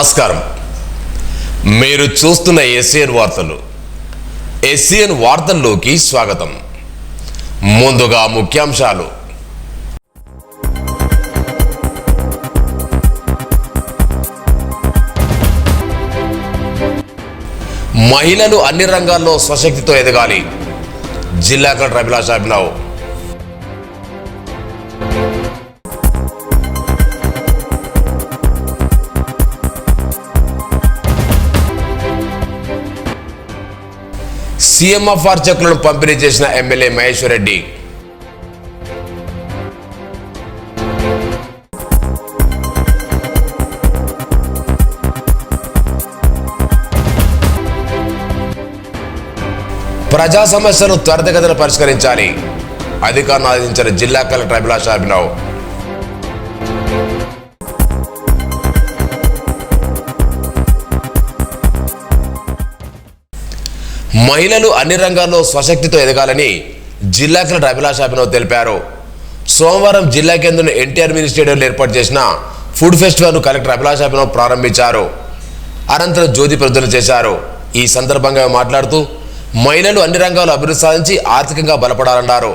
నమస్కారం. మీరు చూస్తున్న ఎస్సీఎన్ వార్తలు. ఎస్సీఎన్ వార్తల్లోకి స్వాగతం. ముందుగా ముఖ్యాంశాలు. మహిళలు అన్ని రంగాల్లో స్వశక్తితో ఎదగాలి. జిల్లా కలెక్టర్ అభిలాష్ అభినవ్. సీఎంఎఫ్ఆర్ చెక్కులను పంపిణీ చేసిన ఎమ్మెల్యే మహేశ్వర్ రెడ్డి. ప్రజా సమస్యలను త్వరితగతిన పరిష్కరించాలి. అధికారులను ఆదేశించిన జిల్లా కలెక్టర్ అభిలాష్ అభినవ్. మహిళలు అన్ని రంగాల్లో స్వశక్తితో ఎదగాలని జిల్లా కలెక్టర్ అభిలాష్ అభినవ్ తెలిపారు. సోమవారం జిల్లా కేంద్రంలో ఎన్టీఆర్ మినీ స్టేడియంలో ఏర్పాటు చేసిన ఫుడ్ ఫెస్టివల్ను కలెక్టర్ అభిలాష్ అభినవ్ ప్రారంభించారు. అనంతరం జ్యోతి ప్రజ్వలన చేశారు. ఈ సందర్భంగా మాట్లాడుతూ మహిళలు అన్ని రంగాల్లో అభివృద్ధి సాధించి ఆర్థికంగా బలపడాలన్నారు.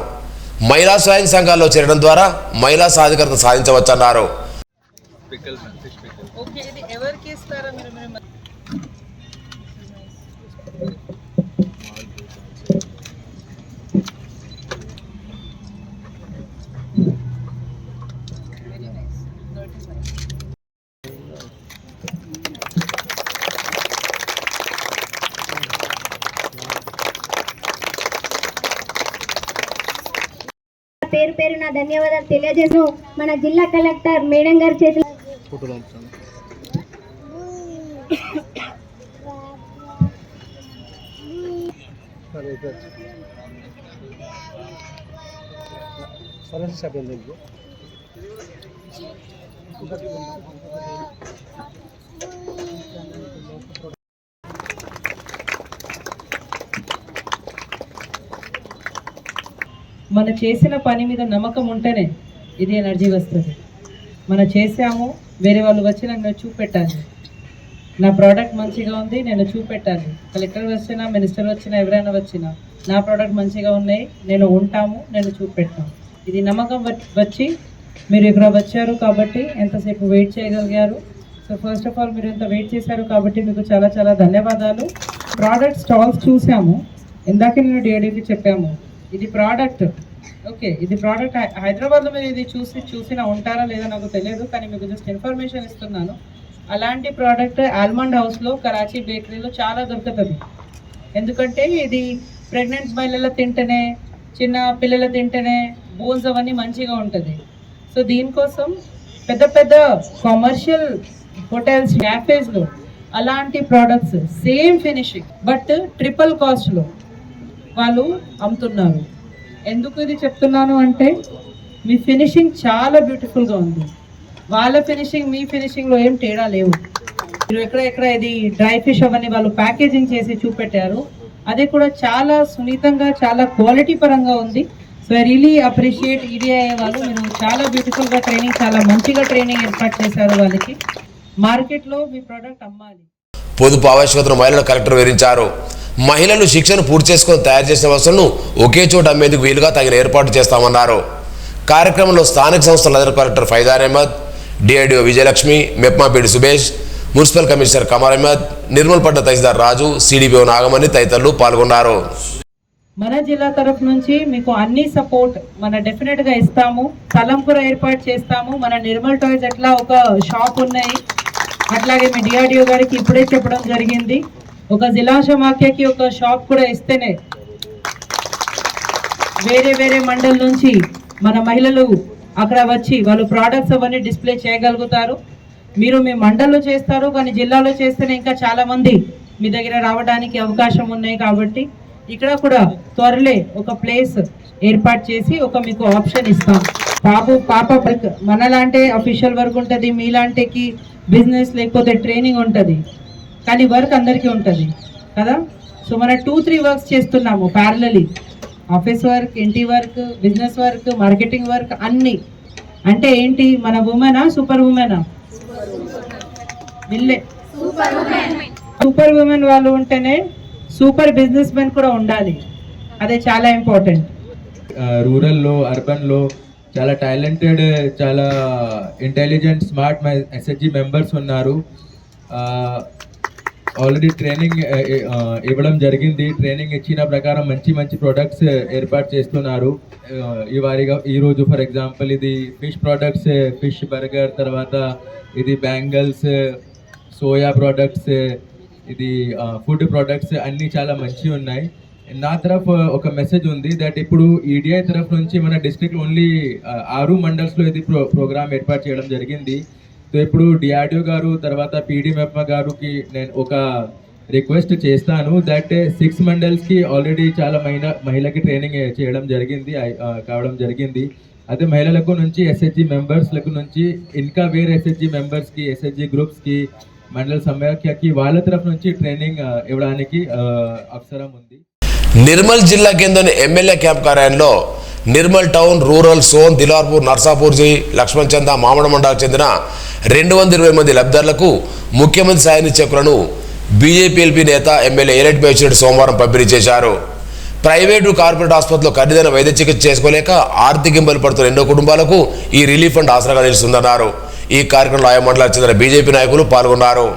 మహిళా స్వయం సంఘాల్లో చేరడం ద్వారా మహిళా సాధికారత సాధించవచ్చన్నారు. పేరు పేరున ధన్యవాదాలు తెలియజేస్తూ మన జిల్లా కలెక్టర్ మేడం గారి చేతులు మన చేసిన పని మీద నమ్మకం ఉంటేనే ఇది ఎనర్జీ వస్తుంది. మనం చేసాము, వేరే వాళ్ళు వచ్చి నాకు చూపెట్టాలి, నా ప్రోడక్ట్ మంచిగా ఉంది, నేను చూపెట్టాలి. కలెక్టర్ వచ్చినా, మినిస్టర్ వచ్చినా, ఎవరైనా వచ్చినా నా ప్రోడక్ట్ మంచిగా ఉన్నాయి, నేను ఉంటాము, నేను చూపెట్టాను. ఇది నమ్మకం వచ్చి మీరు ఇక్కడ వచ్చారు కాబట్టి ఎంతసేపు వెయిట్ చేయగలిగారు. సో ఫస్ట్ ఆఫ్ ఆల్ మీరు ఎంత వెయిట్ చేశారు కాబట్టి మీకు చాలా చాలా ధన్యవాదాలు. ప్రోడక్ట్ స్టాల్స్ చూసాము, ఇందాక నేను డిఐడికి చెప్పాము. ఇది ప్రోడక్ట్ ఓకే, ఇది ప్రోడక్ట్ హైదరాబాద్లో మీరు ఇది చూసినా ఉంటారా లేదా నాకు తెలియదు, కానీ మీకు జస్ట్ ఇన్ఫర్మేషన్ ఇస్తున్నాను. అలాంటి ప్రోడక్ట్ ఆల్మండ్ హౌస్లో, కరాచీ బేకరీలో చాలా దొరుకుతుంది. ఎందుకంటే ఇది ప్రెగ్నెంట్ మహిళలు తింటేనే, చిన్న పిల్లలు తింటేనే బోన్స్ అవన్నీ మంచిగా ఉంటుంది. సో దీనికోసం పెద్ద పెద్ద కమర్షియల్ హోటల్స్, క్యాఫేస్లో అలాంటి products same finishing but triple కాస్ట్లో వాళ్ళు అమ్ముతున్నారు. ఎందుకు ఇది చెప్తున్నాను అంటే మీ ఫినిషింగ్ చాలా బ్యూటిఫుల్గా ఉంది. వాళ్ళ ఫినిషింగ్ మీ ఫినిషింగ్లో ఏం తేడా లేవు. మీరు ఎక్కడ ఇది డ్రై ఫిష్ అవన్నీ వాళ్ళు ప్యాకేజింగ్ చేసి చూపెట్టారు, అది కూడా చాలా సున్నితంగా, చాలా క్వాలిటీ పరంగా ఉంది. So I really appreciate EDI వాళ్ళు. మీరు చాలా బ్యూటిఫుల్గా ట్రైనింగ్, చాలా మంచిగా ట్రైనింగ్ ఏర్పాటు చేశారు. వాళ్ళకి మార్కెట్లో మీ ప్రోడక్ట్ అమ్మాలి. పొదుపు ఆవశ్యకతను మహిళలు కలెక్టర్ వివరించారు. మహిళలు శిక్షణ పూర్తి చేసుకుని తయారు చేసిన వస్తువులను ఒకే చోట అమ్మేందుకు వీలుగా తగిన ఏర్పాటు చేస్తామన్నారు. కార్యక్రమంలో స్థానిక సంస్థల అదనపు కలెక్టర్ ఫైదార్ అహ్మద్, డిఐడిఓ Vijayalakshmi, MEPMA PD Subesh, municipal commissioner Qamar Ahmed, నిర్మల్పట్న తహసీల్దార్ రాజు, సిడిపిఓ నాగమణి తదితరులు పాల్గొన్నారు. మన జిల్లా తరఫు నుంచి మీకు అన్ని సపోర్ట్ మన డెఫినెట్గా ఇస్తాము. స్థలం కూడా ఏర్పాటు చేస్తాము. మన నిర్మల్ టాయ్స్ ఎట్లా ఒక షాప్ ఉన్నాయి, అట్లాగే మీ డిఆర్డిఓ గారికి ఇప్పుడే చెప్పడం జరిగింది, ఒక జిల్లా సమాఖ్యకి ఒక షాప్ కూడా ఇస్తేనే వేరే వేరే మండల్ నుంచి మన మహిళలు అక్కడ వచ్చి వాళ్ళు ప్రోడక్ట్స్ అవన్నీ డిస్ప్లే చేయగలుగుతారు. మీరు మీ మండల్లో చేస్తారు, కానీ జిల్లాలో చేస్తేనే ఇంకా చాలామంది మీ దగ్గర రావడానికి అవకాశం ఉన్నాయి. కాబట్టి ఇక్కడ కూడా త్వరలే ఒక ప్లేస్ ఏర్పాటు చేసి ఒక మీకు ఆప్షన్ ఇస్తాం. పాప వర్క్ మనలాంటి అఫీషియల్ వర్క్ ఉంటుంది, మీలాంటికి బిజినెస్ లేకపోతే ట్రైనింగ్ ఉంటుంది, కానీ వర్క్ అందరికీ ఉంటుంది కదా. సో మనం 2-3 వర్క్స్ చేస్తున్నాము ప్యారలీ. ఆఫీస్ వర్క్, ఇంటి work, business work, marketing work అన్నీ. అంటే ఏంటి, మన ఉమెనా సూపర్ ఉమెనా? వీళ్ళే సూపర్ ఉమెన్ వాళ్ళు ఉంటేనే సూపర్ బిజినెస్ మెన్ కూడా ఉండాలి. అదే చాలా ఇంపార్టెంట్. రూరల్లో, అర్బన్లో చాలా టాలెంటెడ్, చాలా ఇంటెలిజెంట్, స్మార్ట్ ఎస్హెచ్జి మెంబర్స్ ఉన్నారు. ఆల్రెడీ ట్రైనింగ్ ఇవ్వడం జరిగింది. ట్రైనింగ్ ఇచ్చిన ప్రకారం మంచి మంచి ప్రొడక్ట్స్ ఏర్పాటు చేస్తున్నారు. ఈరోజు ఫర్ ఎగ్జాంపుల్ ఇది ఫిష్ ప్రొడక్ట్స్, ఫిష్ బర్గర్, తర్వాత ఇది బ్యాంగిల్స్, సోయా ప్రొడక్ట్స్, ఇది ఫుడ్ ప్రొడక్ట్స్ అన్నీ చాలా మంచి ఉన్నాయి. నా తరఫు ఒక మెసేజ్ ఉంది దట్ ఇప్పుడు ఈడిఐ తరఫు నుంచి మన డిస్ట్రిక్ట్ ఓన్లీ 6 మండల్స్లో ఇది ప్రోగ్రామ్ ఏర్పాటు చేయడం జరిగింది. సో ఇప్పుడు డిఆర్డిఓ గారు తర్వాత పీడీఎంఎఫ్ గారికి నేను ఒక రిక్వెస్ట్ చేస్తాను దట్ 6 మండల్స్కి ఆల్రెడీ చాలా మహిళకి ట్రైనింగ్ కావడం జరిగింది. అదే మహిళలకు నుంచి ఎస్హెచ్జి మెంబర్స్లకు నుంచి ఇంకా వేరే ఎస్హెచ్జి మెంబర్స్కి, ఎస్హెచ్జి గ్రూప్స్కి, మండల సమాఖ్యకి వాళ్ళ తరఫు నుంచి ట్రైనింగ్ ఇవ్వడానికి అవసరం ఉంది. నిర్మల్ జిల్లా కేంద్రంలోని ఎమ్మెల్యే క్యాంప్ కార్యాలయంలో నిర్మల్ టౌన్, రూరల్, సోన్, దిలార్పూర్, నర్సాపూర్జీ, లక్ష్మణ్ చంద, మామడ మండలకు చెందిన 220 మంది లబ్ధిదారులకు ముఖ్యమంత్రి సాయాన్ని చెక్కులను బీజేపీ నేత ఎమ్మెల్యే ఏరెడ్డి మేచిరెడ్డి సోమవారం పంపిణీ చేశారు. ప్రైవేటు, కార్పొరేట్ ఆసుపత్రిలో ఖరీదైన వైద్య చికిత్స చేసుకోలేక ఆర్థిక ఇబ్బందులు పడుతున్న ఎన్నో కుటుంబాలకు ఈ రిలీఫ్ ఫండ్ ఆసరాగా నిలుస్తుందన్నారు. ఈ కార్యక్రమంలో ఆయా మండలాలకు చెందిన బీజేపీ నాయకులు పాల్గొన్నారు.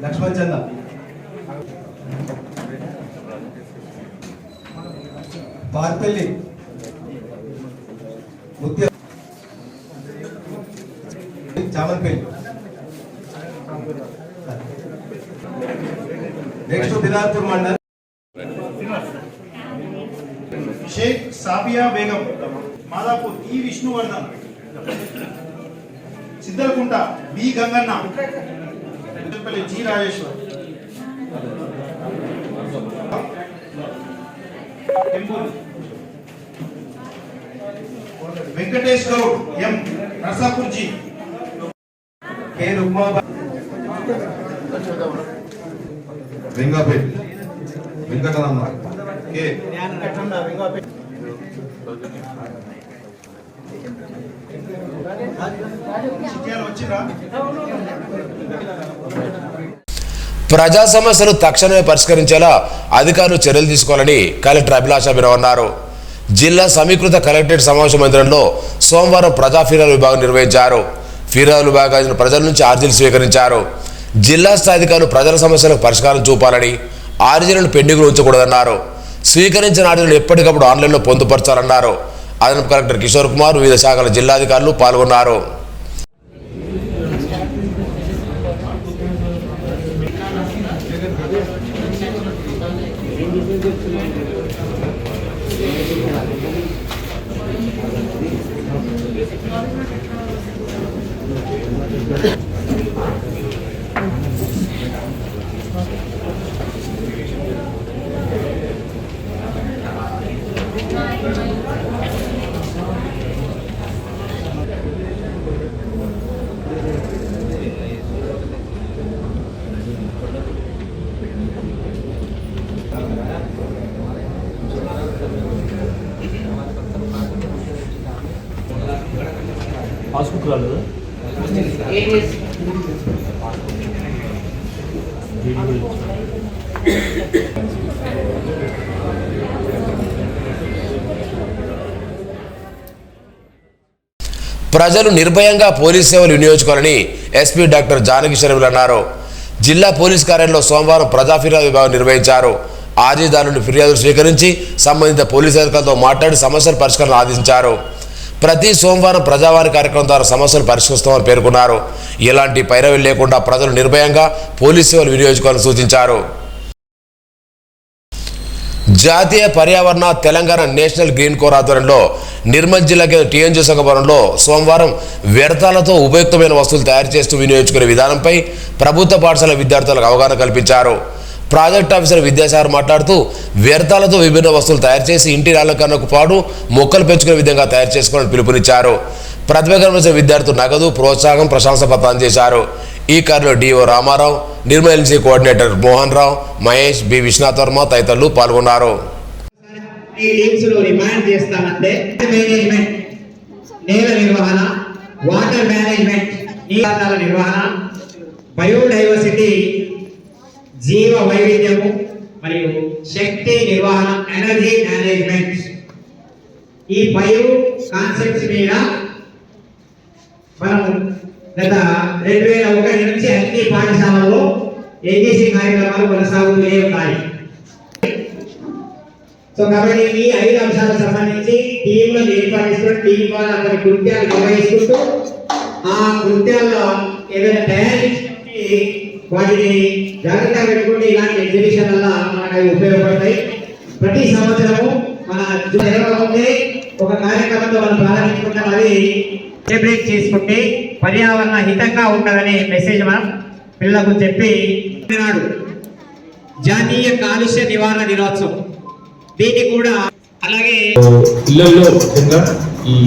లక్ష్మణ్ చంద, పార్పల్లి, చామల్పల్లి, నెక్స్ట్ దిలార్పూర్ మండల్ शेख साबिया बेगम, मादापुर ई विष्णुवर्धन, सिद्धलकुंट बी गंगन्ना, जी राजेश्वर, वेंकटेश गौड़ एम नरसापुर जी, के रुक्मा, वेंगापेट वेंकटराम के ప్రజా సమస్యలు తక్షణమే పరిష్కరించేలా అధికారులు చర్యలు తీసుకోవాలని కలెక్టర్ అభిలాష మీరావు అన్నారు. జిల్లా సమీకృత కలెక్టరేట్ సమావేశ మందిరంలో సోమవారం ప్రజా ఫిర్యాదుల విభాగం నిర్వహించారు. ఫిర్యాదుల విభాగం ప్రజల నుంచి అర్జీలు స్వీకరించారు. జిల్లా స్థాయి అధికారులు ప్రజల సమస్యలకు పరిష్కారం చూపాలని, అర్జీలను పెండింగ్లో ఉంచకూడదన్నారు. స్వీకరించిన అర్జీలను ఎప్పటికప్పుడు ఆన్లైన్లో పొందుపరచాలన్నారు. అదనపు కలెక్టర్ కిషోర్ కుమార్, వివిధ శాఖల జిల్లాధికారులు పాల్గొన్నారు. పాస్బుక్ రాలేదు. ప్రజలు నిర్భయంగా పోలీస్ సేవలు వినియోగించుకోవాలని ఎస్పీ డాక్టర్ జానకి షరీఫ్ అన్నారు. జిల్లా పోలీస్ కార్యాలయంలో సోమవారం ప్రజా ఫిర్యాదు విభాగం నిర్వహించారు. అర్జీదారులను ఫిర్యాదులు స్వీకరించి సంబంధిత పోలీసు అధికారులతో మాట్లాడి సమస్యల పరిష్కారం ఆదేశించారు. ప్రతి సోమవారం ప్రజావాణి కార్యక్రమం ద్వారా సమస్యలు పరిష్కరిస్తామని పేర్కొన్నారు. ఎలాంటి పైరవీలు లేకుండా ప్రజలు నిర్భయంగా పోలీస్ సేవలు వినియోగించుకోవాలని సూచించారు. జాతీయ పర్యావరణ తెలంగాణ నేషనల్ గ్రీన్ కోర్ ఆధ్వర్యంలో నిర్మల్ జిల్లాకి టీఎన్జీ సంఘభవనంలో సోమవారం వ్యర్థాలతో ఉపయుక్తమైన వస్తువులు తయారు చేస్తూ వినియోగించుకునే విధానంపై ప్రభుత్వ పాఠశాల విద్యార్థులకు అవగాహన కల్పించారు. ప్రాజెక్ట్ ఆఫీసర్ విద్యాసాగర్ మాట్లాడుతూ వ్యర్థాలతో విభిన్న వస్తువులు తయారు చేసి ఇంటి అలంకరణకు పాటు మొక్కలు పెంచుకునే విధంగా తయారు చేసుకోవాలని పిలుపునిచ్చారు. ప్రతిభ కనబరిచిన విద్యార్థులు నగదు, ప్రోత్సాహం, ప్రశంసా పత్రాలు చేశారు. ఈ కార్యక్రమంలో DO Ramarao, Nirmal NC coordinator Mohan Rao, Mahesh, B Vishwanath Varma తదితరులు పాల్గొన్నారు. ఈ లీవ్స్ లో రిమైండ్ చేస్తామంటే మేనేజ్మెంట్, నేల నిర్వహణ, వాటర్ మేనేజ్మెంట్, నీళ్ళ నిర్వహణ, బయోడైవర్సిటీ జీవ వైవిధ్యము మరియు శక్తి నిర్వహణ ఎనర్జీ మేనేజ్మెంట్. ఈ 5 కాన్సెప్ట్స్ మీద మనం గత 2001 నుంచి అన్ని పాఠశాలల్లో ఏజీసీ కార్యక్రమాలు కొనసాగుతూనే ఉన్నాయి. సో కాబట్టి ఈ 5 అంశాలకు సంబంధించి టీంలను ఏర్పడిస్తూ టీం ద్వారా కొన్ని కృత్యాలు నిర్వహిస్తుంటూ ఆ కృత్యాల్లో ఏదైనా తయారీ వాటిని జాగ్రత్తగా పెట్టుకుంటే ఇలాంటి ఎగ్జిబిషన్ వల్ల మనకు ఉపయోగపడతాయి. ప్రతి సంవత్సరము మన జరగకముందే ఒక కార్యక్రమంతో మనం ప్రారంభించుకుంటాం. అది సెలబ్రేట్ చేసుకుంటే పర్యావరణ హితంగా ఉంటుందనే మెసేజ్ మనం పిల్లలకు చెప్పి నాడు జాతీయ కాలుష్య నివారణ దినోత్సవం. దీన్ని కూడా అలాగే ఇళ్లలో ముఖ్యంగా ఈ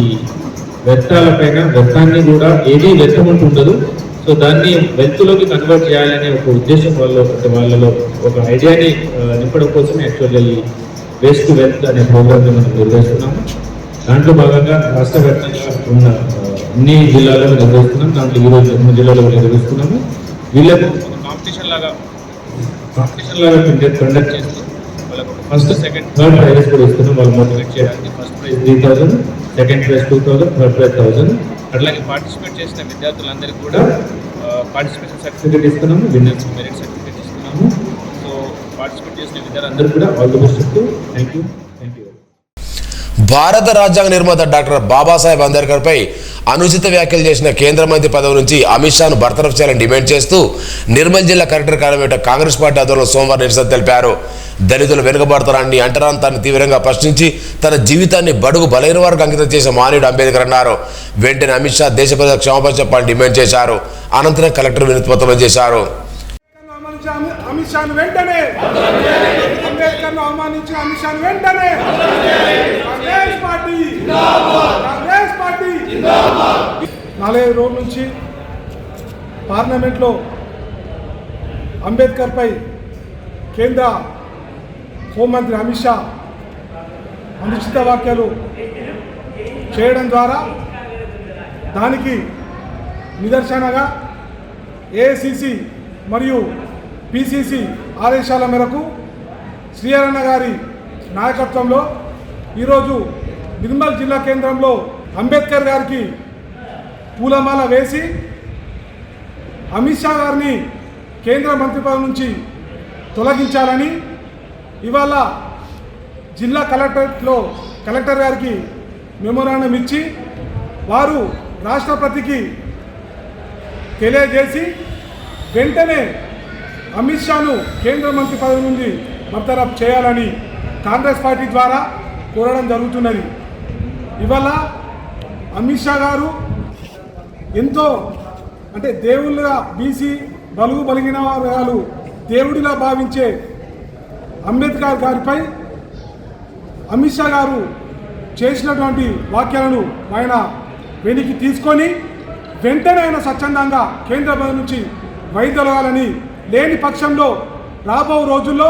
వ్యర్థాల పైన వ్యర్థాన్ని కూడా ఏది వ్యర్థం ఉండదు. సో దాన్ని వెల్త్లోకి కన్వర్ట్ చేయాలనే ఒక ఉద్దేశం వాళ్ళలో ఒక ఐడియాని నింపడం కోసం యాక్చువల్గా ఈ వేస్ట్ టు వెల్త్ అనే ప్రోగ్రామ్ని మనం నిర్వహిస్తున్నాము. దాంట్లో భాగంగా రాష్ట్ర వ్యాప్తంగా ఉన్న అన్ని జిల్లాలలో నిర్వహిస్తున్నాం. దాంట్లో ఈరోజు 3 జిల్లాలో నిర్వహిస్తున్నాము. వీళ్ళకు కాంపిటీషన్ లాగా కండక్ట్ చేస్తూ వాళ్ళకు ఫస్ట్, సెకండ్, థర్డ్ ప్రైజెస్ కూడా ఇస్తున్నాం. వాళ్ళు మోటివేట్ చేయడానికి first prize 3,000, second prize 2,000, third prize 1,000. అట్లాగే పార్టిసిపేట్ చేసిన విద్యార్థులందరికీ కూడా పార్టిసిపేషన్ సర్టిఫికేట్ ఇస్తున్నాము, విన్నర్స్ మెరిట్ సర్టిఫికేట్ ఇస్తున్నాము. సో పార్టిసిపేట్ చేసిన విద్యార్థులందరూ కూడా ఆల్ ది బెస్ట్ చెప్తూ థ్యాంక్ యూ. భారత రాజ్యాంగ నిర్మాత డాక్టర్ బాబాసాహెబ్ అంబేద్కర్ పై అనుచిత వ్యాఖ్యలు చేసిన కేంద్ర మంత్రి పదవి నుంచి అమిత్ షాను బర్తరఫ్ చేయాలని డిమాండ్ చేస్తూ నిర్మల్ జిల్లా కలెక్టర్ కార్యాలయం కాంగ్రెస్ పార్టీ ఆధ్వర్యంలో సోమవారం నిరసన తెలిపారు. దళితులు వెనుకబడతారని అంటరాంతాన్ని తీవ్రంగా ప్రశ్నించి తన జీవితాన్ని బడుగు బలైన వారికి అంకితం చేసిన మహనీయుడు అంబేద్కర్ అన్నారు. వెంటనే అమిత్ షా దేశ ప్రజలకు క్షమాపణ చెప్పాలని డిమాండ్ చేశారు. అనంతరం కలెక్టర్ వినతిపత్రం చేశారు. అమిత్ షాను వెంటనే అంబేద్కర్ను అవమానించిన అమిత్ షాను వెంటనే కాంగ్రెస్ పార్టీ 4 రోజుల నుంచి పార్లమెంట్లో అంబేద్కర్పై కేంద్ర హోంమంత్రి అమిత్ షా అనుచిత వ్యాఖ్యలు చేయడం ద్వారా దానికి నిదర్శనగా ఏఐసిసి మరియు పిసిసి ఆదేశాల మేరకు శ్రీహరన్న గారి నాయకత్వంలో ఈరోజు నిర్మల్ జిల్లా కేంద్రంలో అంబేద్కర్ గారికి పూలమాల వేసి అమిత్ షా గారిని కేంద్ర మంత్రి పదవి నుంచి తొలగించాలని ఇవాళ జిల్లా కలెక్టర్ గారికి మెమోరాండం ఇచ్చి వారు రాష్ట్రపతికి తెలియజేసి వెంటనే అమిత్ షాను కేంద్ర మంత్రి పదవి నుండి బర్తరఫ్ చేయాలని కాంగ్రెస్ పార్టీ ద్వారా కోరడం జరుగుతున్నది. ఇవాళ అమిత్ షా గారు ఎంతో అంటే దేవుళ్ళగా బీసీ బలుగు బలిగిన వారు దేవుడిలా భావించే అంబేద్కర్ గారిపై అమిత్ షా గారు చేసినటువంటి వ్యాఖ్యలను ఆయన వెనక్కి తీసుకొని వెంటనే ఆయన స్వచ్ఛందంగా కేంద్ర పదవి నుంచి వైదొలగాలని, లేని పక్షంలో రాబో రోజుల్లో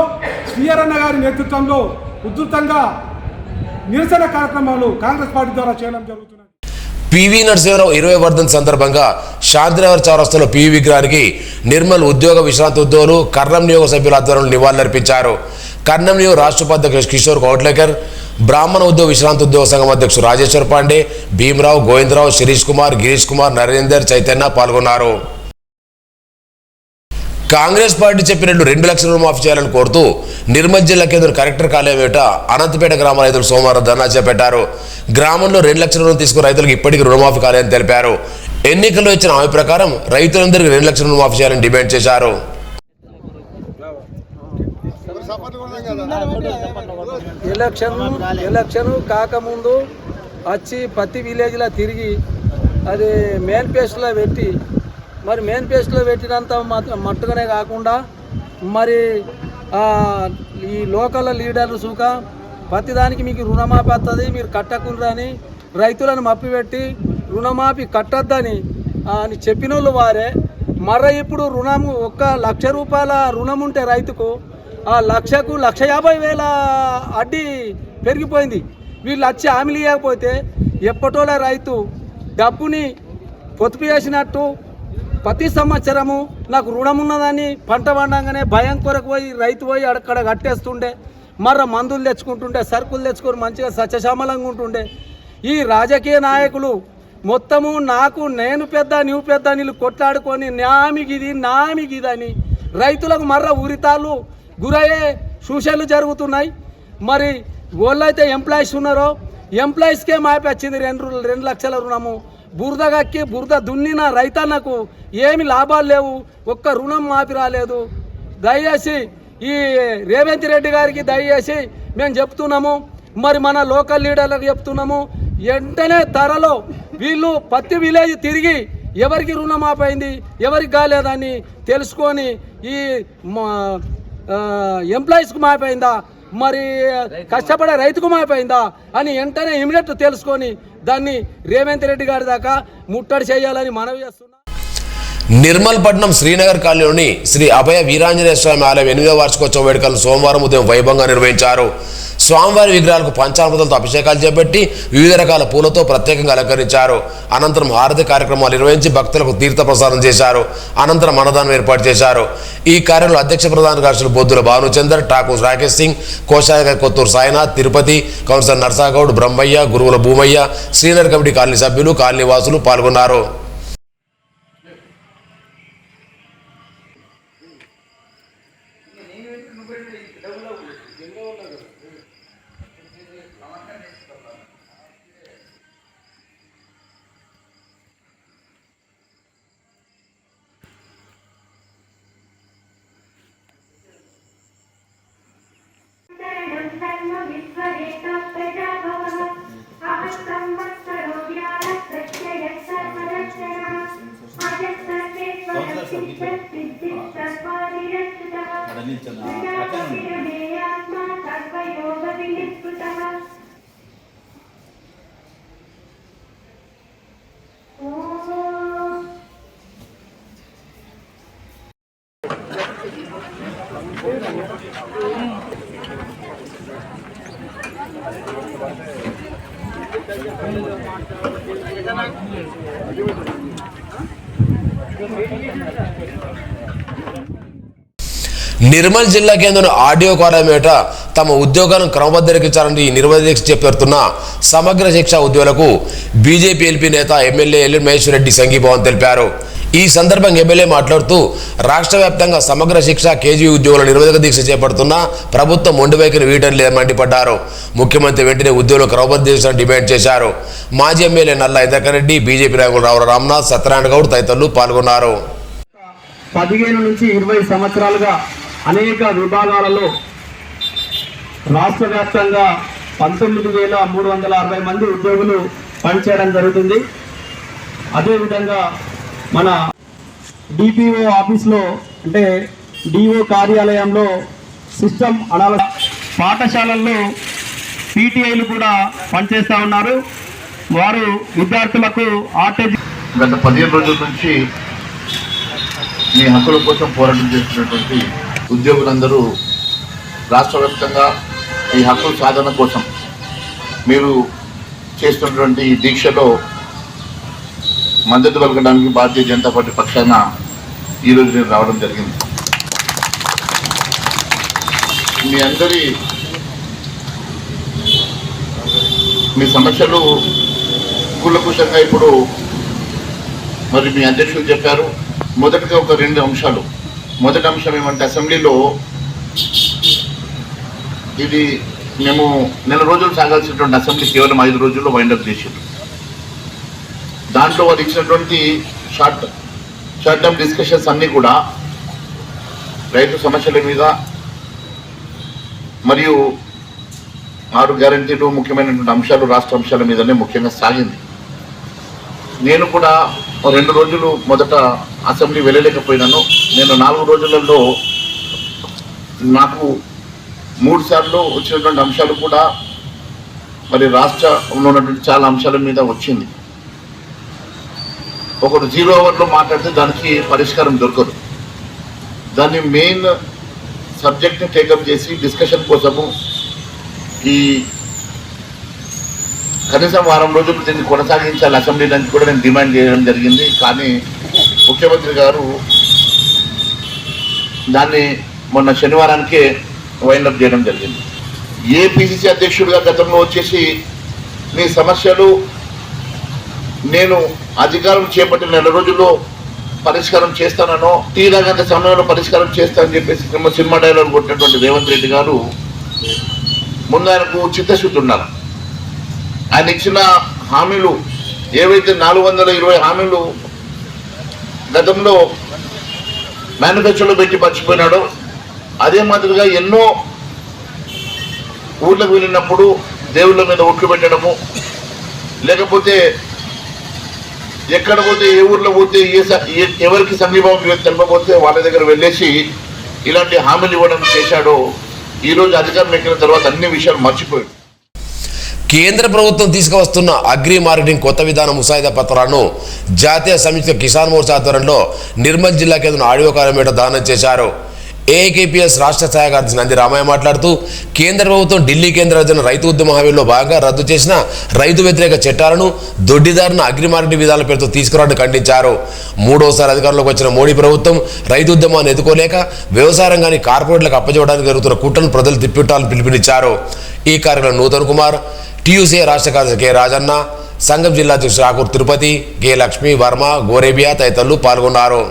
శ్రీహరన్న గారి నేతృత్వంలో ఉధృతంగా నిరసన కార్యక్రమాలు కాంగ్రెస్ పార్టీ ద్వారా చేయడం జరుగుతున్నది. పివి నరసింహారావు 20వ వర్ధంతి సందర్భంగా శాంతినగర్ చౌరస్తాలో పివి విగ్రహానికి నిర్మల్ ఉద్యోగ విశ్రాంతి ఉద్యోగులు కర్ణం నియోగ సభ్యుల ఆధ్వర్యంలో నివాళులర్పించారు. కర్ణం నియోగ రాష్ట్ర ఉపాధ్యక్షుడు కిషోర్ కౌట్లేకర్, బ్రాహ్మణ ఉద్యోగ విశ్రాంతి ఉద్యోగ సంఘం అధ్యక్షుడు రాజేశ్వర్ పాండే, భీమరావు, గోవిందరావు, శిరీష్ కుమార్, గిరీష్ కుమార్, నరేందర్, చైతన్య పాల్గొన్నారు. కాంగ్రెస్ పార్టీ చెప్పినట్లు 2 లక్షల రుణమాఫీ చేయాలని కోరుతూ నిర్మల్ జిల్లా కేంద్రం కలెక్టర్ కార్యాలయం వేట అనంతపేట గ్రామ రైతులు సోమవారం ధర్నా చేపట్టారు. గ్రామంలో 2 లక్షల రుణం తీసుకున్న రైతులకు ఇప్పటికీ రుణమాఫీ కాలేదని తెలిపారు. ఎన్నికల్లో ఇచ్చిన హామీ ప్రకారం రైతులందరికీ 2 లక్షల రుణమాఫీ చేయాలని డిమాండ్ చేశారు. ఎలక్షన్ కాకముందు వచ్చి ప్రతి విలేజ్లో తిరిగి అది మేనిఫెస్టోలో పెట్టి మరి మేనిఫెస్టోలో పెట్టినంత మట్టుగానే కాకుండా మరి ఈ లోకల్ లీడర్లు సుఖ ప్రతిదానికి మీకు రుణమాఫీ వస్తుంది మీరు కట్టకుండ్రని రైతులను మప్పిపెట్టి రుణమాఫీ కట్టద్దని అని చెప్పిన వాళ్ళు వారే. మర్ర ఇప్పుడు రుణము 1 లక్ష రూపాయల రుణం ఉంటే రైతుకు ఆ లక్షకు 1,50,000 అడ్డీ పెరిగిపోయింది. వీళ్ళు వచ్చి హామీలు ఇవ్వకపోతే ఎప్పటోలా రైతు డబ్బుని పొదుపు చేసినట్టు ప్రతి సంవత్సరము నాకు రుణం ఉన్నదని పంట పండంగానే భయం కొరకు పోయి రైతు పోయి అక్కడ కట్టేస్తుండే, మర్ర మందులు తెచ్చుకుంటుండే, సరుకులు తెచ్చుకొని మంచిగా సత్యశామలంగా ఉంటుండే. ఈ రాజకీయ నాయకులు మొత్తము నాకు నేను పెద్ద నీవు పెద్ద నీళ్ళు కొట్లాడుకొని నామిగిదని రైతులకు మర్ర ఉరితాళ్ళు గురయ్యే సూచనలు జరుగుతున్నాయి. మరి వాళ్ళైతే ఎంప్లాయీస్ ఉన్నారో ఎంప్లాయీస్కే మాపి వచ్చింది 2 లక్షల రుణము. బురద కక్కి బురద దున్నిన రైతన్నకు ఏమి లాభాలు లేవు, ఒక్క రుణం మాపి రాలేదు. దయచేసి ఈ రేవంత్ రెడ్డి గారికి దయచేసి మేము చెప్తున్నాము, మరి మన లోకల్ లీడర్లకు చెప్తున్నాము, వెంటనే ధరలో వీళ్ళు ప్రతి విలేజ్ తిరిగి ఎవరికి రుణమాపైంది ఎవరికి కాలేదని తెలుసుకొని ఈ ఎంప్లాయీస్కు మాపైందా మరి కష్టపడే రైతుకు మాపైందా అని వెంటనే ఇమీడియట్ తెలుసుకొని దాన్ని రేవంత్ రెడ్డి గారి దాకా ముట్టడి చేయాలని మనవి చేస్తున్నా. నిర్మల్ పట్నం శ్రీనగర్ కాలనీలోని శ్రీ అభయ వీరాంజనేయ స్వామి ఆలయం 8వ వార్షికోత్సవ వేడుకలను సోమవారం ఉదయం వైభవంగా నిర్వహించారు. స్వామివారి విగ్రహాలకు పంచామృతాలతో అభిషేకాలు చేపట్టి వివిధ రకాల పూలతో ప్రత్యేకంగా అలంకరించారు. అనంతరం హారతి కార్యక్రమాలు నిర్వహించి భక్తులకు తీర్థ ప్రసాదం చేశారు. అనంతరం అన్నదానం ఏర్పాటు చేశారు. ఈ కార్యంలో అధ్యక్ష ప్రధాన కార్యదర్శులు బొద్దుల భానుచందర్, ఠాకూర్ రాకేష్ సింగ్, కోశాధికారి కొత్తూరు సాయినాథ్, తిరుపతి కౌన్సిలర్ నర్సాగౌడ్, బ్రహ్మయ్య, గురువుల భూమయ్య, శ్రీనగర్ కమిటీ కాలనీ సభ్యులు, కాలనీ వాసులు పాల్గొన్నారు. నిర్మల్ జిల్లా కేంద్రం ఆడియో కార్యమేట తమ ఉద్యోగాలను క్రమబద్ధీకరించాలని నిర్వహీక్ష చేపడుతున్న సమగ్ర శిక్ష ఉద్యోగులకు బీజేపీ ఎల్పీ నేత ఎమ్మెల్యే ఎల్లి మహేశ్వర్ రెడ్డి సంఘీభావం తెలిపారు. ఈ సందర్భంగా ఎమ్మెల్యే మాట్లాడుతూ రాష్ట్ర వ్యాప్తంగా సమగ్ర శిక్ష కేజీ ఉద్యోగుల నిరోధక దీక్ష చేపడుతున్న ప్రభుత్వం మొండి వైఖరి వీటని లేదని మండిపడ్డారు. ముఖ్యమంత్రి వెంటనే ఉద్యోగులు క్రమబద్ధీకరించాలని డిమాండ్ చేశారు. మాజీ ఎమ్మెల్యే నల్ల ఇంద్రకర్ రెడ్డి, బీజేపీ నాయకులు రావు రామ్నాథ్, సత్యనారాయణ గౌడ్ తదితరులు పాల్గొన్నారు. 15 నుంచి 20 సంవత్సరాలుగా అనేక విభాగాలలో రాష్ట్ర వ్యాప్తంగా 19,360 మంది ఉద్యోగులు పనిచేయడం జరుగుతుంది. అదేవిధంగా మన డిపిఓ ఆఫీస్లో అంటే డిఓ కార్యాలయంలో సిస్టమ్ పాఠశాలల్లో పీటీఐలు కూడా పనిచేస్తూ ఉన్నారు. వారు విద్యార్థులకు ఆర్టీజీ గత 15 రోజుల నుంచి మీ హక్కుల కోసం పోరాటం చేస్తున్నటువంటి ఉద్యోగులందరూ రాష్ట్ర వ్యాప్తంగా ఈ హక్కుల సాధన కోసం మీరు చేస్తున్నటువంటి ఈ దీక్షలో మద్దతు పలకడానికి భారతీయ జనతా పార్టీ పక్షాన ఈరోజు నేను రావడం జరిగింది. మీ అందరి మీ సమస్యలు కూలకుశంగా ఇప్పుడు మరి మీ అధ్యక్షులు చెప్పారు. మొదటిగా ఒక 2 అంశాలు. మొదటి అంశం ఏమంటే అసెంబ్లీలో ఇది మేము నెల రోజులు సాగాల్సినటువంటి అసెంబ్లీ కేవలం 5 రోజుల్లో వైండప్ చేసారు. దాంట్లో వారు ఇచ్చినటువంటి షార్ట్ టర్మ్ డిస్కషన్స్ అన్నీ కూడా రైతు సమస్యల మీద మరియు 6 గ్యారంటీలు ముఖ్యమైనటువంటి అంశాలు రాష్ట్ర అంశాల మీదనే ముఖ్యంగా సాగింది. నేను కూడా 2 రోజులు మొదట అసెంబ్లీ వెళ్ళలేకపోయినాను. నేను 4 రోజులలో నాకు 3 సార్లు వచ్చినటువంటి అంశాలు కూడా మరి రాష్ట్రంలో ఉన్నటువంటి చాలా అంశాల మీద వచ్చింది. ఒకరు 0 అవర్లో మాట్లాడితే దానికి పరిష్కారం దొరకదు. దాన్ని మెయిన్ సబ్జెక్ట్ని టేకప్ చేసి డిస్కషన్ కోసము ఈ కనీసం వారం రోజులు దీన్ని కొనసాగించాలి అసెంబ్లీ నుంచి కూడా నేను డిమాండ్ చేయడం జరిగింది. కానీ ముఖ్యమంత్రి గారు దాన్ని మొన్న శనివారానికే వైండప్ చేయడం జరిగింది. ఏపీసీసీ అధ్యక్షుడిగా గతంలో వచ్చేసి నీ సమస్యలు నేను అధికారం చేపట్టిన నెల రోజుల్లో పరిష్కారం చేస్తానో తీరాగంట సమయంలో పరిష్కారం చేస్తానని చెప్పేసి సినిమా డైలాగ్ కొట్టినటువంటి రేవంత్ రెడ్డి గారు ముందు ఆయనకు చిత్తశుద్ధి ఉన్నారు. ఆయన ఇచ్చిన హామీలు ఏవైతే 420 హామీలు గతంలో మేనిఫెస్టోలో పెట్టి మర్చిపోయినాడో అదే మాదిరిగా ఎన్నో ఊర్లకు వెళ్ళినప్పుడు దేవుళ్ళ మీద ఒట్లు పెట్టడము, లేకపోతే ఎక్కడ పోతే ఏ ఊర్లో పోతే ఎవరికి సంఘీభావం తెలపబోతే వాళ్ళ దగ్గర వెళ్ళేసి ఇలాంటి హామీలు ఇవ్వడం చేశాడో ఈరోజు అధికారం ఎక్కిన తర్వాత అన్ని విషయాలు మర్చిపోయాడు. కేంద్ర ప్రభుత్వం తీసుకువస్తున్న అగ్రి మార్కెటింగ్ కొత్త విధాన ముసాయిదా పత్రాలను జాతీయ సంయుక్త కిసాన్ మోర్చా ఆధ్వర్యంలో నిర్మల్ జిల్లా కేంద్రం ఆడియో కార్యక్రమంలో దానం చేశారు. ఏఐకేపీఎస్ రాష్ట్ర సహాయ కార్యదర్శి నంది రామయ్య మాట్లాడుతూ కేంద్ర ప్రభుత్వం ఢిల్లీ కేంద్ర రాజధాని రైతు ఉద్యమ హామీలో భాగంగా రద్దు చేసిన రైతు వ్యతిరేక చట్టాలను దొడ్డిదారిన అగ్రి మార్కెటింగ్ విధానాల పేరుతో తీసుకురావడం ఖండించారు. మూడోసారి అధికారంలోకి వచ్చిన మోడీ ప్రభుత్వం రైతు ఉద్యమాన్ని ఎదుర్కోలేక వ్యవసాయ రంగాన్ని కార్పొరేట్లకు అప్పచెప్పడానికి జరుగుతున్న కుట్రను ప్రజలు తిప్పిట్టాలని పిలుపునిచ్చారు. ఈ కార్యక్రమంలో నూతన్ కుమార్, టీయూసీ రాష్ట్ర కార్యదర్శి కె రాజన్న, సంఘం జిల్లా అధ్యక్షుడు రాకూర్ తిరుపతి, కె లక్ష్మి, వర్మ, గోరేబియా తదితరులు పాల్గొన్నారు.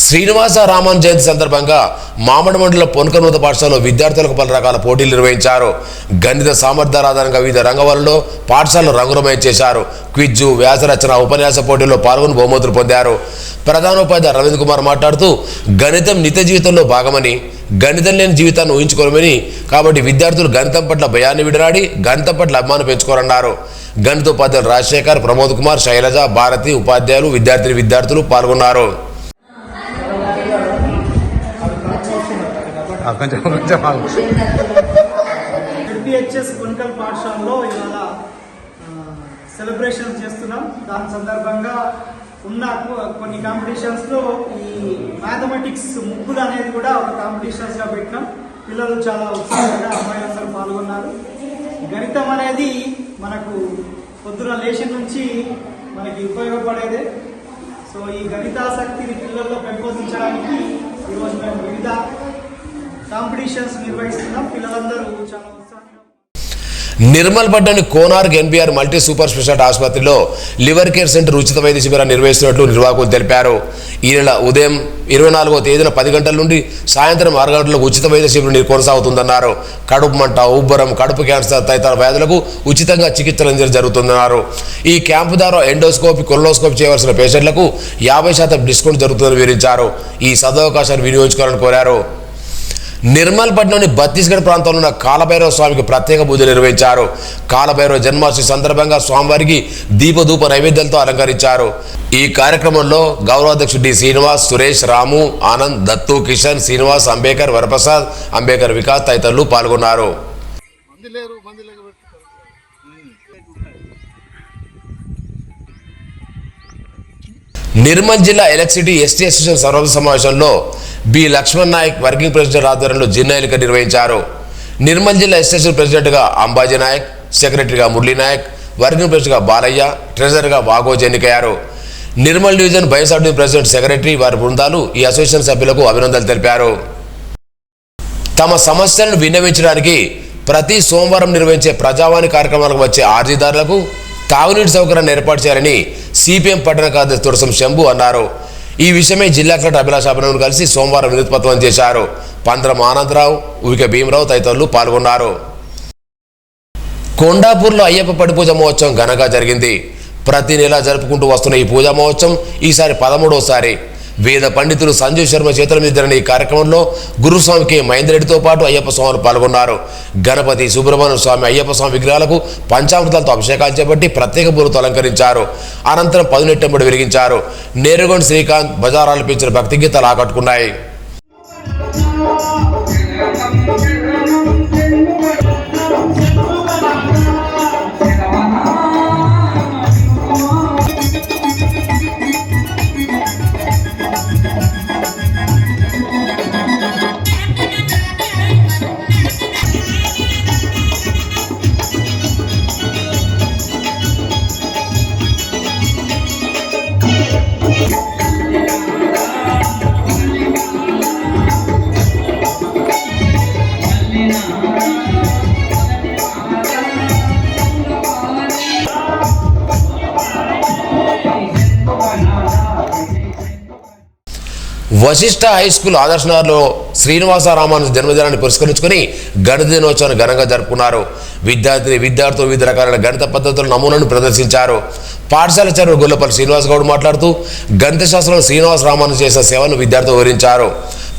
శ్రీనివాస రామన్ జయంతి సందర్భంగా మామడ మండలం పొనకనూత పాఠశాలలో విద్యార్థులకు పలు రకాల పోటీలు నిర్వహించారు. గణిత సామర్థ్యాల ఆధారంగా వివిధ రంగాలలో పాఠశాలలో రంగురమయం చేశారు. క్విజ్, వ్యాసరచన, ఉపన్యాస పోటీల్లో పాల్గొని బహుమతులు పొందారు. ప్రధానోపాధ్యాయుడు రవీంద్ర కుమార్ మాట్లాడుతూ గణితం నిత్య జీవితంలో భాగమని, గణితం లేని జీవితాన్ని ఊహించుకోలేమని, కాబట్టి విద్యార్థులు గణితం పట్ల భయాన్ని విడనాడి గణితం పట్ల అభిమానం పెంచుకోరన్నారు. గణితోపాధ్యాయులు రాజశేఖర్, ప్రమోద్ కుమార్, శైలజ, భారతి, ఉపాధ్యాయులు, విద్యార్థులు పాల్గొన్నారు. ఎన్పిహెచ్ఎస్ కొన్కల్ పాఠశాలలో ఇవాళ సెలబ్రేషన్ చేస్తున్నాం. దాని సందర్భంగా ఉన్న కొన్ని కాంపిటీషన్స్లో ఈ మ్యాథమెటిక్స్ ముగ్గులు అనేది కూడా ఒక కాంపిటీషన్స్గా పెట్టినాం. పిల్లలు చాలా ఉత్సాహంగా అమ్మాయిలందరూ పాల్గొన్నారు. గణితం అనేది మనకు పొద్దున లేచిన నుంచి మనకి ఉపయోగపడేదే. సో ఈ గణితాసక్తిని పిల్లల్లో పెంపొందించడానికి ఈరోజు మేము వివిధ కాంపిటీషన్స్ నిర్వహిస్తున్నాం. పిల్లలందరూ చాలా ఉత్సాహంగా. నిర్మల్ పట్టణంలోని Konark NBR multi super speciality ఆసుపత్రిలో లివర్ కేర్ సెంటర్ ఉచిత వైద్య శిబిరాన్ని నిర్వహిస్తున్నట్లు నిర్వాహకులు తెలిపారు. ఈ నెల ఉదయం 24వ తేదీన 10 గంటల నుండి సాయంత్రం 6 గంటలకు ఉచిత వైద్య శిబిరం కొనసాగుతుందన్నారు. కడుపు మంట, ఉబ్బరం, కడుపు క్యాన్సర్ తదితర వ్యాధులకు ఉచితంగా చికిత్సలు జరుగుతుందన్నారు. ఈ క్యాంపు ద్వారా ఎండోస్కోపీ, కొలనోస్కోపీ చేయవలసిన పేషెంట్లకు 50% డిస్కౌంట్ జరుగుతుందని వివరించారు. ఈ సదవకాశాన్ని వినియోగించుకోవాలని కోరారు. నిర్మల్ పట్టణంలోని ఛత్తీస్గఢ్ ప్రాంతంలో ఉన్న కాలభైరవ స్వామికి ప్రత్యేక పూజలు నిర్వహించారు. కాలభైరవ జన్మాష్టమి సందర్భంగా స్వామివారికి దీపధూప నైవేద్యాలతో అలంకరించారు. ఈ కార్యక్రమంలో గౌరవాధ్యక్షుడు డి శ్రీనివాస్, సురేష్, రాము, ఆనంద్, దత్తు, కిషన్, శ్రీనివాస్, అంబేకర్, వరప్రసాద్, అంబేకర్ వికాస్ తదితరులు పాల్గొన్నారు. నిర్మల్ జిల్లా ఎలక్ట్రిసిటీ ఎస్టీ అసోసియేషన్ సర్వసభ్య సమావేశంలో B Laxman Naik working president ఆధ్వర్యంలో జిన్నా ఎన్నిక నిర్వహించారు. నిర్మల్ జిల్లా ఎస్టీ ప్రెసిడెంట్గా అంబాజీ నాయక్, సెక్రటరీగా మురళీ నాయక్, వర్కింగ్ ప్రెసిడెంట్గా బాలయ్య, ట్రెజరర్గా వాగోజ్ ఎన్నికయ్యారు. నిర్మల్ డివిజన్ బైసార్టీ ప్రెసిడెంట్, సెక్రటరీ, వారి బృందాలు ఈ అసోసియేషన్ సభ్యులకు అభినందనలు తెలిపారు. తమ సమస్యలను విన్నవించడానికి ప్రతి సోమవారం నిర్వహించే ప్రజావాణి కార్యక్రమాలకు వచ్చే ఆర్జీదారులకు తాగునీటి సౌకర్యాన్ని ఏర్పాటు చేయాలని సిపిఎం పట్టణ కార్యదర్శి తురసం శంభు అన్నారు. ఈ విషయమై జిల్లా కలెక్టర్ అభిలాష్ అభినవ్ను కలిసి సోమవారం వినతిపత్రం చేశారు. పంద్రం ఆనందరావు, ఉవిక భీమరావు తదితరులు పాల్గొన్నారు. కొండాపూర్లో అయ్యప్ప పడి పూజ మహోత్సవం ఘనంగా జరిగింది. ప్రతి నెల జరుపుకుంటూ వస్తున్న ఈ పూజా మహోత్సవం ఈసారి 13వసారి. వేద పండితులు సంజయ్ శర్మ చేతుల మీద జరిగిన ఈ కార్యక్రమంలో గురుస్వామి కె మహేందర్ రెడ్డితో పాటు అయ్యప్ప స్వాములు పాల్గొన్నారు. గణపతి, సుబ్రహ్మణ్య స్వామి, అయ్యప్ప స్వామి విగ్రహాలకు పంచామృతాలతో అభిషేకాలు చేపట్టి ప్రత్యేక పూలతో అలంకరించారు. అనంతరం పదునెట్టంబడి వెలిగించారు. నేరుగొండ శ్రీకాంత్ బజారాలు పెంచిన భక్తి గీతాలు ఆకట్టుకున్నాయి. వశిష్ఠ హై స్కూల్ ఆదర్శనగర్లో శ్రీనివాసరామాను జన్మదినాన్ని పురస్కరించుకుని గణిత దినోత్సవాన్ని ఘనంగా జరుపుకున్నారు. విద్యార్థులు వివిధ రకాలైన గణిత పద్ధతుల నమూనాను ప్రదర్శించారు. పాఠశాల చైర్మన్ గొల్లపల్లి శ్రీనివాస్ గౌడ్ మాట్లాడుతూ గణిత శాస్త్రంలో శ్రీనివాసరామాను చేసిన సేవను విద్యార్థులు వివరించారు.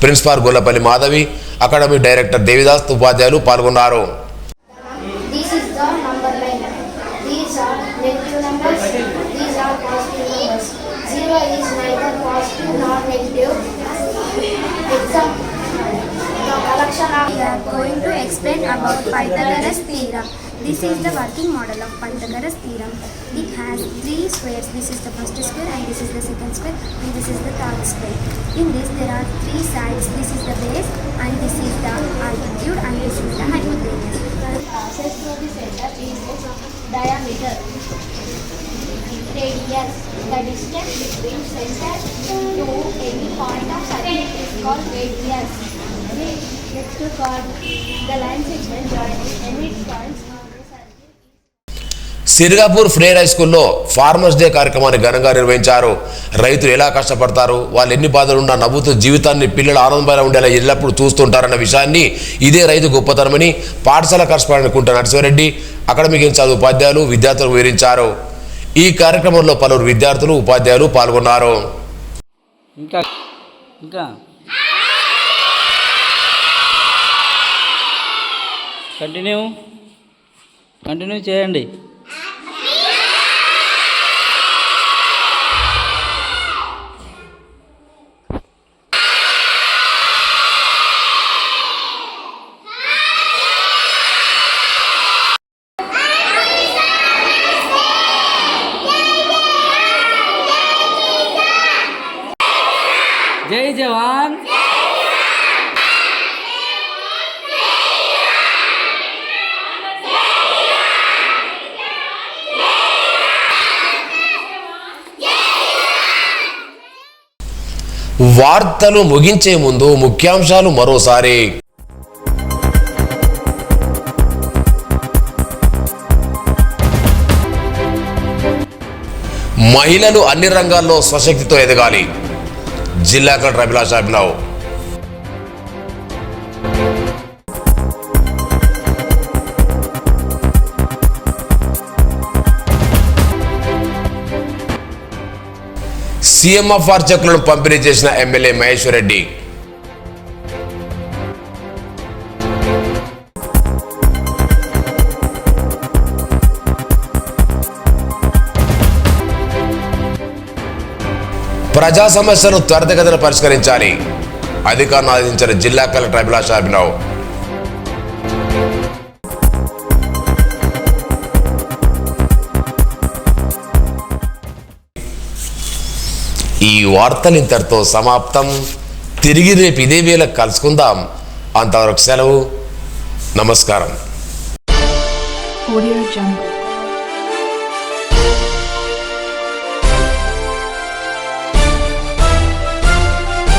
Principal Gollapalli Madhavi, academy director Devidas, ఉపాధ్యాయులు పాల్గొన్నారు. We are going to explain about Pythagoras theorem. This is the working model of Pythagoras theorem. It has three squares. This is the first square and this is the second square and this is the third square. In this there are three sides. This is the base and this is the altitude and this is the hypotenuse. The passes through the center is the diameter. Radius. The distance between center to any point of circle is called radius. Next to chord, the line segment joining any points on the circle. Sirgapur ఫ్రేర్ high స్కూల్లో farmers day కార్యక్రమాన్ని ఘనంగా నిర్వహించారు. రైతులు ఎలా కష్టపడతారు, వాళ్ళు ఎన్ని బాధలున్నా నవ్వుతూ జీవితాన్ని పిల్లలు ఆనందంగా ఉండేలా ఎల్లప్పుడూ చూస్తుంటారన్న విషయాన్ని, ఇదే రైతు గొప్పతనమని పాఠశాల కరస్పాండెంట్ కుంట నరసింహారెడ్డి, అకాడమిక్ ఇన్ఛార్జ్ ఉపాధ్యాయులు విద్యార్థులకు వివరించారు. ఈ కార్యక్రమంలో పలువురు విద్యార్థులు, ఉపాధ్యాయులు పాల్గొన్నారు. కంటిన్యూ చేయండి. జై జవాన్. వార్తలు ముగించే ముందు ముఖ్యాంశాలు మరోసారి. మహిళలు అన్ని రంగాల్లో స్వశక్తితో ఎదగాలి, జిల్లా కలెక్టర్ అభిలాష్ అభినవ్. CMFR చెక్కులను పంపిణీ చేసిన ఎమ్మెల్యే మహేశ్వర్ రెడ్డి. ప్రజా సమస్యలను త్వరితగతిన పరిష్కరించాలి, అధికారులను ఆదేశించిన జిల్లా కలెక్టర్ అభిలాష్ అభినవ్. ఈ వార్తలు ఇంతటితో సమాప్తం. తిరిగి రేపు ఇదే వేళ కలుసుకుందాం. అంతవరకు సెలవు. నమస్కారం.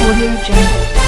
Audio Jungle.